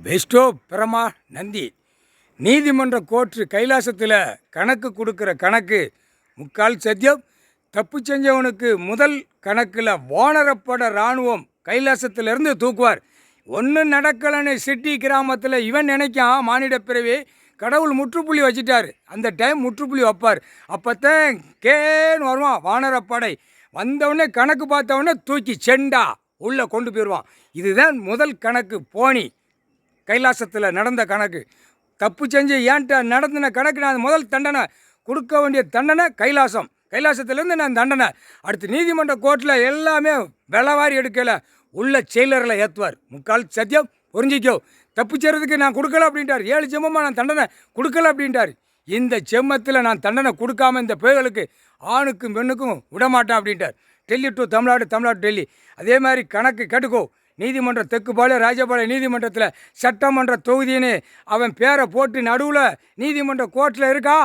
Bairstow பிரமா நந்தி நீதிமன்ற court கைலாசத்தில் கணக்கு கொடுக்குற கணக்கு முக்கால் சத்தியம். தப்பு செஞ்சவனுக்கு முதல் கணக்கில் வானரப்பட இராணுவம் கைலாசத்திலிருந்து தூக்குவார். ஒன்றும் நடக்கலைன்னு சிட்டி கிராமத்தில் இவன் நினைக்கான் மானிட பிறவி கடவுள் முற்றுப்புள்ளி வச்சுட்டார். அந்த டைம் முற்றுப்புள்ளி வைப்பார். அப்போத்தான் கேன்னு வருவான் வானரப்படை. வந்தவுடனே கணக்கு பார்த்தவொடனே தூக்கி செண்டா உள்ளே கொண்டு போயிடுவான். இதுதான் முதல் கணக்கு. போனி கைலாசத்தில் நடந்த கணக்கு. தப்பு செஞ்சு ஏன்ட்ட நடந்தின கணக்கு. நான் முதல் தண்டனை கொடுக்க வேண்டிய தண்டனை கைலாசத்துலேருந்து நான் தண்டனை. அடுத்து நீதிமன்ற கோர்ட்டில் எல்லாமே விலவாரி எடுக்கலை, உள்ள செயலரில் ஏற்றுவார். முக்கால் சத்தியம் புரிஞ்சிக்கோ. தப்பு செய்கிறதுக்கு நான் கொடுக்கல அப்படின்ட்டார். 7 ஜென்மமாக நான் தண்டனை கொடுக்கல அப்படின்ட்டார். இந்த செம்மத்தில் நான் தண்டனை கொடுக்காம இந்த பேய்களுக்கு ஆணுக்கும் பெண்ணுக்கும் விடமாட்டேன் அப்படின்ட்டார். டெல்லி டு தமிழ்நாடு, தமிழ்நாடு டெல்லி. அதே மாதிரி கணக்கு கேட்டுக்கோ. நீதிமன்றம் தெற்குபாளையம் ராஜபாளையம் நீதிமன்றத்தில் சட்டமன்ற தொகுதின்னு அவன் பேரை போட்டு நடுவில் நீதிமன்ற கோர்ட்டில் இருக்கா.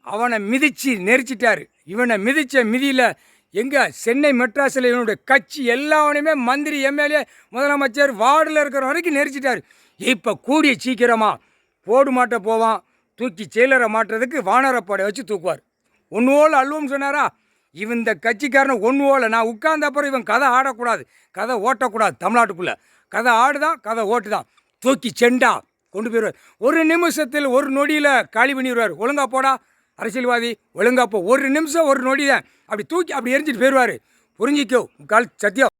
அவனை மிதித்து நெரிச்சிட்டார். இவனை மிதித்த மிதியில் எங்கே சென்னை மெட்ராஸில் இவனுடைய கட்சி எல்லாவனையுமே மந்திரி, எம்எல்ஏ, முதலமைச்சர், வார்டில் இருக்கிற வரைக்கும் நெரிச்சிட்டார். இப்போ கூடிய சீக்கிரமாக போடு மாட்ட போவான். தூக்கி செயலரை மாட்டுறதுக்கு வானரப்படை வச்சு தூக்குவார். ஒன்றுவோல் அல்வம்னு சொன்னாரா. இவன் இந்த கட்சிக்காரனை ஒன்றுவோல. நான் உட்கார்ந்த அப்புறம் இவன் கதை ஆடக்கூடாது, கதை ஓட்டக்கூடாது. தமிழ்நாட்டுக்குள்ளே கதை ஆடுதான், கதை ஓட்டு தான். தூக்கி செண்டா கொண்டு போயிடுவார். ஒரு நிமிஷத்தில் ஒரு நொடியில் காலி பண்ணிடுவார். ஒழுங்கா போடா அரசியல்வாதி, ஒழுங்கா போ. ஒரு நிமிஷம் ஒரு நொடி தான். அப்படி தூக்கி அப்படி எரிஞ்சிட்டு போயிடுவார். புரிஞ்சிக்கோ. முக்கால் சத்தியம்.